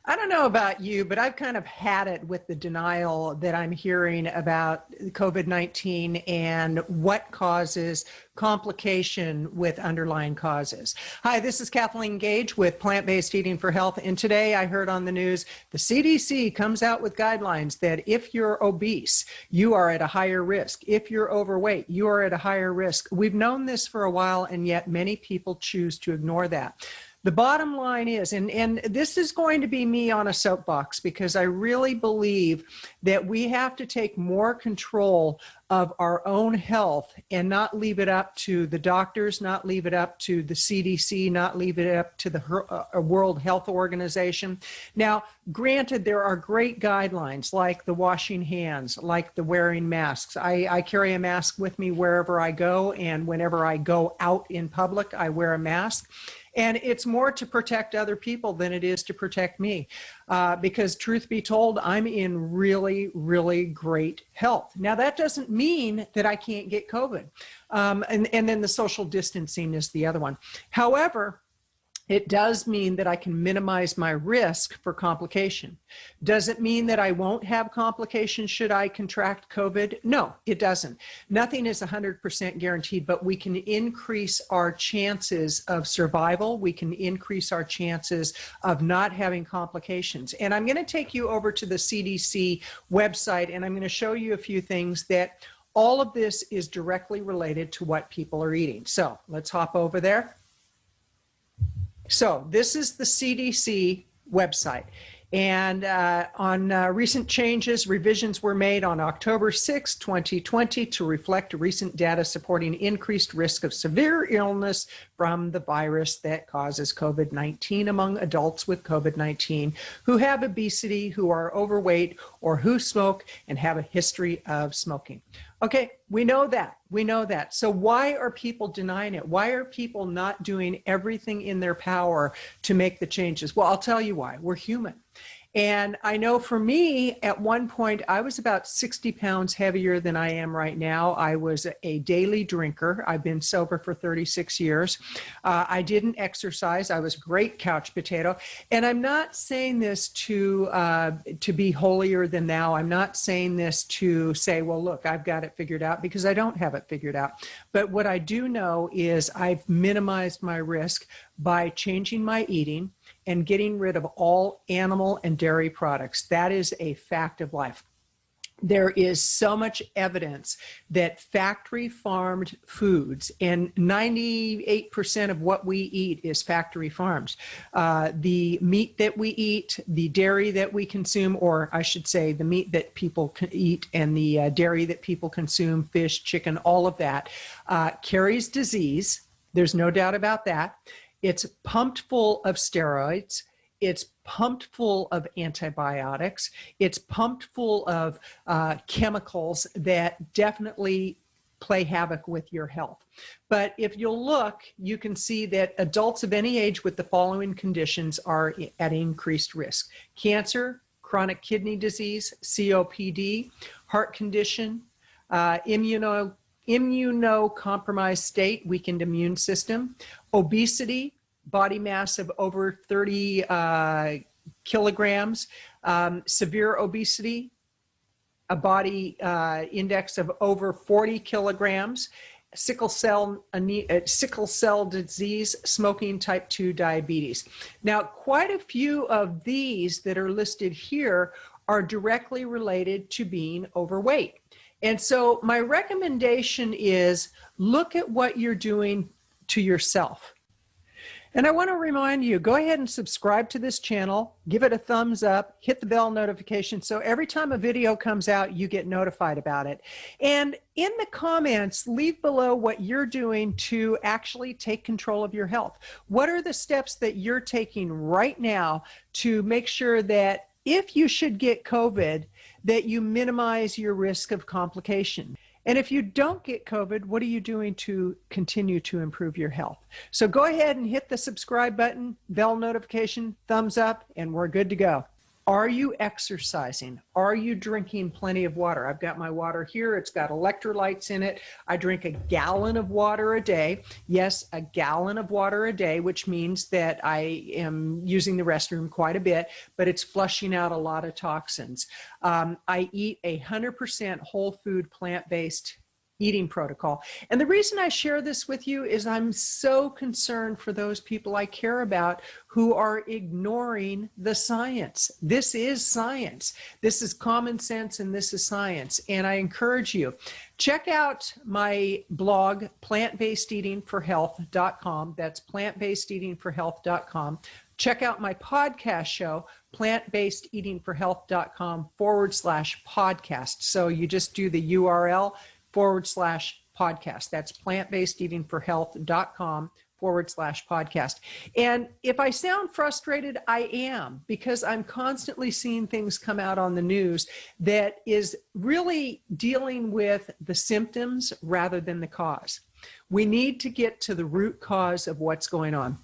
I don't know about you, but I've kind of had it with the denial that I'm hearing about COVID-19 and what causes complication with underlying causes. Hi, this is Kathleen Gage with Plant-Based Eating for Health. And today I heard on the news, the CDC comes out with guidelines that if you're obese, you are at a higher risk. If you're overweight, you are at a higher risk. We've known this for a while, and yet many people choose to ignore that. The bottom line is, and this is going to be me on a soapbox, because I really believe that we have to take more control of our own health and not leave it up to the doctors, not leave it up to the CDC, not leave it up to the World Health Organization. Now, granted, there are great guidelines like the washing hands, like the wearing masks. I carry a mask with me wherever I go, and whenever I go out in public, I wear a mask. And it's more to protect other people than it is to protect me. Because truth be told, I'm in really, really great health. Now, that doesn't mean that I can't get COVID. And then the social distancing is the other one. However, it does mean that I can minimize my risk for complication. Does it mean that I won't have complications should I contract COVID? No, it doesn't. Nothing is 100% guaranteed, but we can increase our chances of survival. We can increase our chances of not having complications. And I'm going to take you over to the CDC website, and I'm going to show you a few things that all of this is directly related to what people are eating. So let's hop over there. So this is the CDC website, and on recent changes, revisions were made on October 6, 2020 to reflect recent data supporting increased risk of severe illness from the virus that causes COVID-19 among adults with COVID-19 who have obesity, who are overweight, or who smoke and have a history of smoking. Okay, we know that. We know that. So why are people denying it? Why are people not doing everything in their power to make the changes? Well, I'll tell you why. We're human. And I know for me, at one point, I was about 60 pounds heavier than I am right now. I was a daily drinker. I've been sober for 36 years. I didn't exercise. I was a great couch potato. And I'm not saying this to be holier than thou. I'm not saying this to say, well, look, I've got it figured out, because I don't have it figured out. But what I do know is I've minimized my risk by changing my eating and getting rid of all animal and dairy products. That is a fact of life. There is so much evidence that factory farmed foods, and 98% of what we eat is factory farms. The meat that we eat, the dairy that we consume, or I should say the meat that people can eat and the dairy that people consume, fish, chicken, all of that, carries disease. There's no doubt about that. It's pumped full of steroids. It's pumped full of antibiotics. It's pumped full of chemicals that definitely play havoc with your health. But if you'll look, you can see that adults of any age with the following conditions are at increased risk: cancer, chronic kidney disease, COPD, heart condition, immunocompromised state, weakened immune system, obesity, body mass of over 30 kilograms, severe obesity, a body index of over 40 kilograms, sickle cell disease, smoking, type 2 diabetes. Now, quite a few of these that are listed here are directly related to being overweight. And so my recommendation is look at what you're doing to yourself. And I want to remind you, go ahead and subscribe to this channel, give it a thumbs up, hit the bell notification, so every time a video comes out, you get notified about it. And in the comments, leave below what you're doing to actually take control of your health. What are the steps that you're taking right now to make sure that if you should get COVID, that you minimize your risk of complication? And if you don't get COVID, what are you doing to continue to improve your health? So go ahead and hit the subscribe button, bell notification, thumbs up, and we're good to go. Are you exercising? Are you drinking plenty of water? I've got my water here. It's got electrolytes in it. I drink a gallon of water a day. Yes, a gallon of water a day, which means that I am using the restroom quite a bit, but it's flushing out a lot of toxins. I eat 100% whole food, plant-based eating protocol. And the reason I share this with you is I'm so concerned for those people I care about who are ignoring the science. This is science. This is common sense, and this is science. And I encourage you, check out my blog, plantbasedeatingforhealth.com. That's plantbasedeatingforhealth.com. Check out my podcast show, plantbasedeatingforhealth.com/podcast. So you just do the URL /podcast. That's plantbasedeatingforhealth.com/podcast. And if I sound frustrated, I am, because I'm constantly seeing things come out on the news that is really dealing with the symptoms rather than the cause. We need to get to the root cause of what's going on.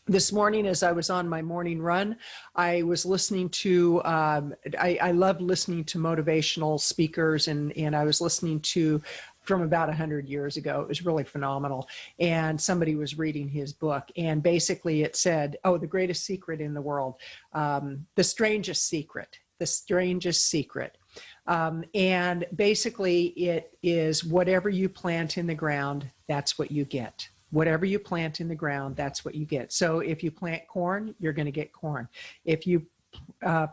This morning, as I was on my morning run, I was listening to, I love listening to motivational speakers, and I was listening to from about 100 years ago. It was really phenomenal. And somebody was reading his book, and basically it said, oh, the greatest secret in the world, the strangest secret. And basically it is whatever you plant in the ground, that's what you get. Whatever you plant in the ground, that's what you get. So if you plant corn, you're going to get corn. If you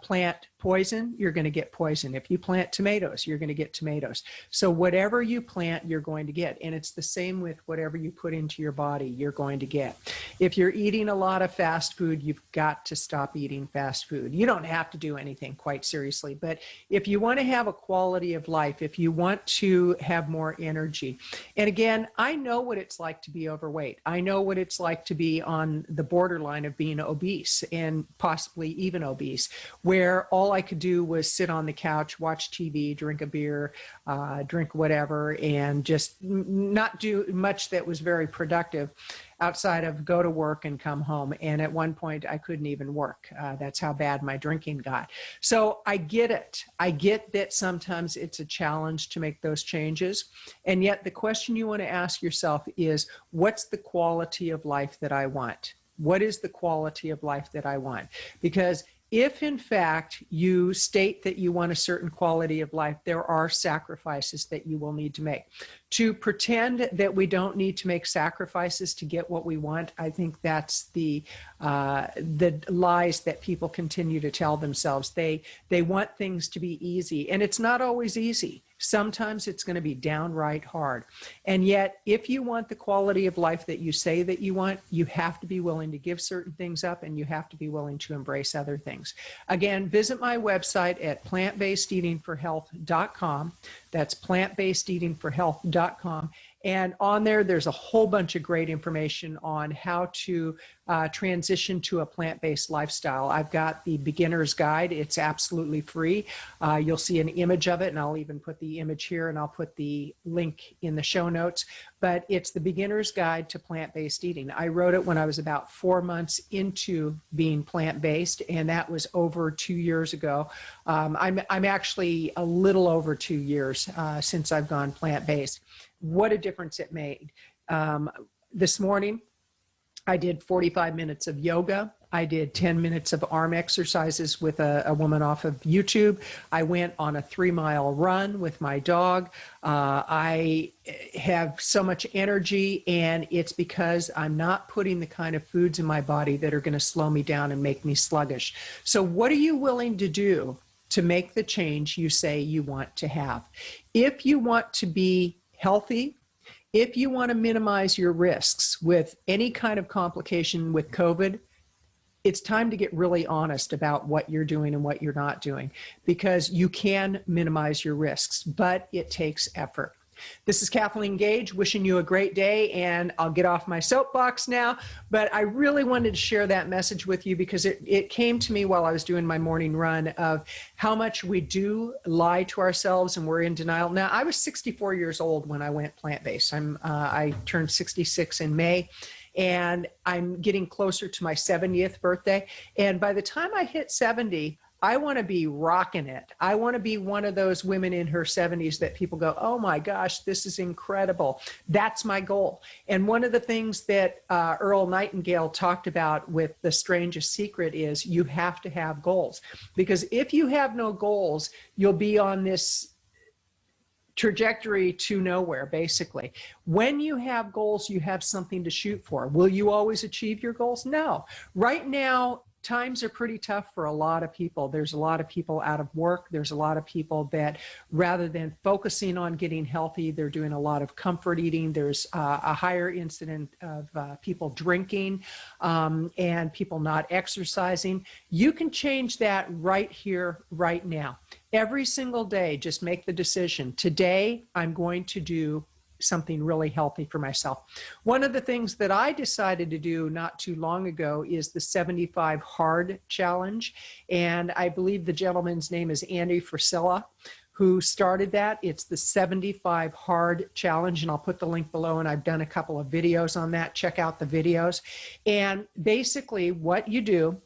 plant poison, you're going to get poison. If you plant tomatoes, you're going to get tomatoes. So whatever you plant, you're going to get. And it's the same with whatever you put into your body, you're going to get. If you're eating a lot of fast food, you've got to stop eating fast food. You don't have to do anything, quite seriously. But if you want to have a quality of life, if you want to have more energy, and again, I know what it's like to be overweight. I know what it's like to be on the borderline of being obese, and possibly even obese, where all I could do was sit on the couch, watch TV, drink a beer, drink whatever, and just not do much that was very productive outside of go to work and come home. And at one point, I couldn't even work. That's how bad my drinking got. So I get it. I get that sometimes it's a challenge to make those changes. And yet the question you want to ask yourself is, what's the quality of life that I want? What is the quality of life that I want? Because if in fact you state that you want a certain quality of life, there are sacrifices that you will need to make. To pretend that we don't need to make sacrifices to get what we want, I think that's the lies that people continue to tell themselves. They want things to be easy, and it's not always easy. Sometimes it's going to be downright hard. And yet, if you want the quality of life that you say that you want, you have to be willing to give certain things up, and you have to be willing to embrace other things. Again, visit my website at plantbasedeatingforhealth.com. That's plantbasedeatingforhealth.com. And on there, there's a whole bunch of great information on how to transition to a plant-based lifestyle. I've got the beginner's guide. It's absolutely free. You'll see an image of it, and I'll even put the image here, and I'll put the link in the show notes. But it's the beginner's guide to plant-based eating. I wrote it when I was about 4 months into being plant-based, and that was over 2 years ago. I'm actually a little over 2 years since I've gone plant-based. What a difference it made. This morning, I did 45 minutes of yoga. I did 10 minutes of arm exercises with a woman off of YouTube. I went on a 3-mile run with my dog. I have so much energy, and it's because I'm not putting the kind of foods in my body that are going to slow me down and make me sluggish. So what are you willing to do to make the change you say you want to have? If you want to be healthy, if you want to minimize your risks with any kind of complication with COVID, it's time to get really honest about what you're doing and what you're not doing, because you can minimize your risks, but it takes effort. This is Kathleen Gage wishing you a great day, and I'll get off my soapbox now, but I really wanted to share that message with you because it came to me while I was doing my morning run of how much we do lie to ourselves and we're in denial. Now, I was 64 years old when I went plant-based. I turned 66 in May, and I'm getting closer to my 70th birthday. And by the time I hit 70, I want to be rocking it. I want to be one of those women in her 70s that people go, oh my gosh, this is incredible. That's my goal. And one of the things that Earl Nightingale talked about with The Strangest Secret is you have to have goals. Because if you have no goals, you'll be on this trajectory to nowhere, basically. When you have goals, you have something to shoot for. Will you always achieve your goals? No. Right now, times are pretty tough for a lot of people. There's a lot of people out of work. There's a lot of people that rather than focusing on getting healthy, they're doing a lot of comfort eating. There's a higher incident of people drinking and people not exercising. You can change that right here, right now. Every single day, just make the decision. Today, I'm going to do something really healthy for myself. One of the things that I decided to do not too long ago is the 75 Hard Challenge. And I believe the gentleman's name is Andy Frisella, who started that. It's the 75 Hard Challenge, and I'll put the link below, and I've done a couple of videos on that. Check out the videos. And basically what you do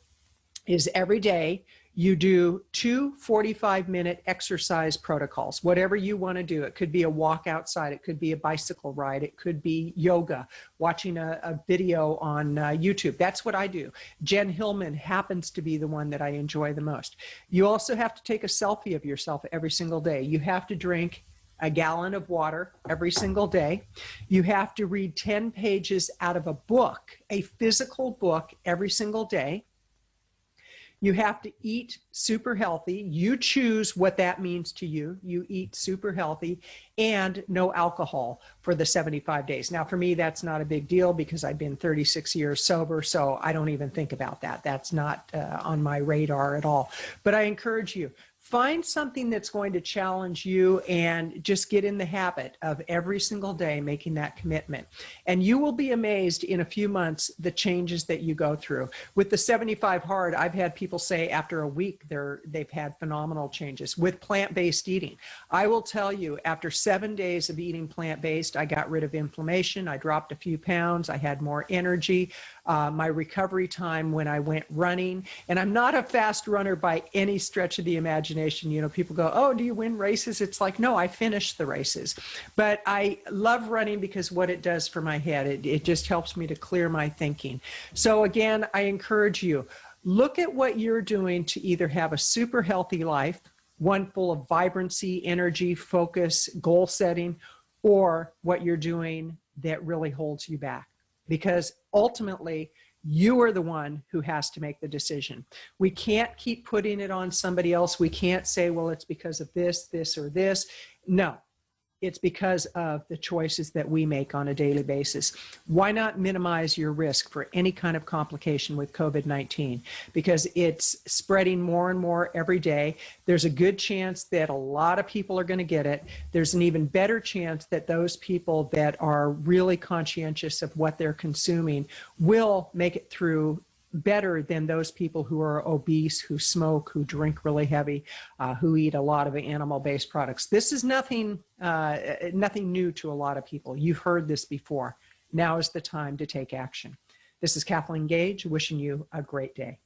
is every day you do 2 45-minute exercise protocols, whatever you want to do. It could be a walk outside. It could be a bicycle ride. It could be yoga, watching a video on YouTube. That's what I do. Jen Hillman happens to be the one that I enjoy the most. You also have to take a selfie of yourself every single day. You have to drink a gallon of water every single day. You have to read 10 pages out of a book, a physical book, every single day. You have to eat super healthy. You choose what that means to you. You eat super healthy and no alcohol for the 75 days. Now, for me, that's not a big deal because I've been 36 years sober, so I don't even think about that. That's not on my radar at all. But I encourage you, find something that's going to challenge you and just get in the habit of every single day making that commitment. And you will be amazed in a few months the changes that you go through. With the 75 Hard, I've had people say after a week they've had phenomenal changes. With plant-based eating, I will tell you, after 7 days of eating plant-based, I got rid of inflammation. I dropped a few pounds. I had more energy. My recovery time when I went running, and I'm not a fast runner by any stretch of the imagination. You know, people go, oh, do you win races? It's like, no, I finished the races. But I love running because what it does for my head, it just helps me to clear my thinking. So again, I encourage you, look at what you're doing to either have a super healthy life, one full of vibrancy, energy, focus, goal setting, or what you're doing that really holds you back. Because ultimately, you are the one who has to make the decision. We can't keep putting it on somebody else. We can't say, well, it's because of this, this, or this. No, it's because of the choices that we make on a daily basis. Why not minimize your risk for any kind of complication with COVID-19? Because it's spreading more and more every day. There's a good chance that a lot of people are going to get it. There's an even better chance that those people that are really conscientious of what they're consuming will make it through better than those people who are obese, who smoke, who drink really heavy, who eat a lot of animal-based products. This is nothing new to a lot of people. You've heard this before. Now is the time to take action. This is Kathleen Gage, wishing you a great day.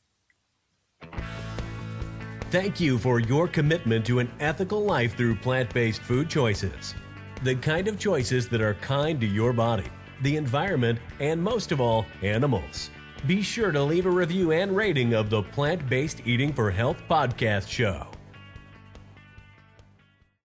Thank you for your commitment to an ethical life through plant-based food choices. The kind of choices that are kind to your body, the environment, and most of all, animals. Be sure to leave a review and rating of the Plant-Based Eating for Health podcast show.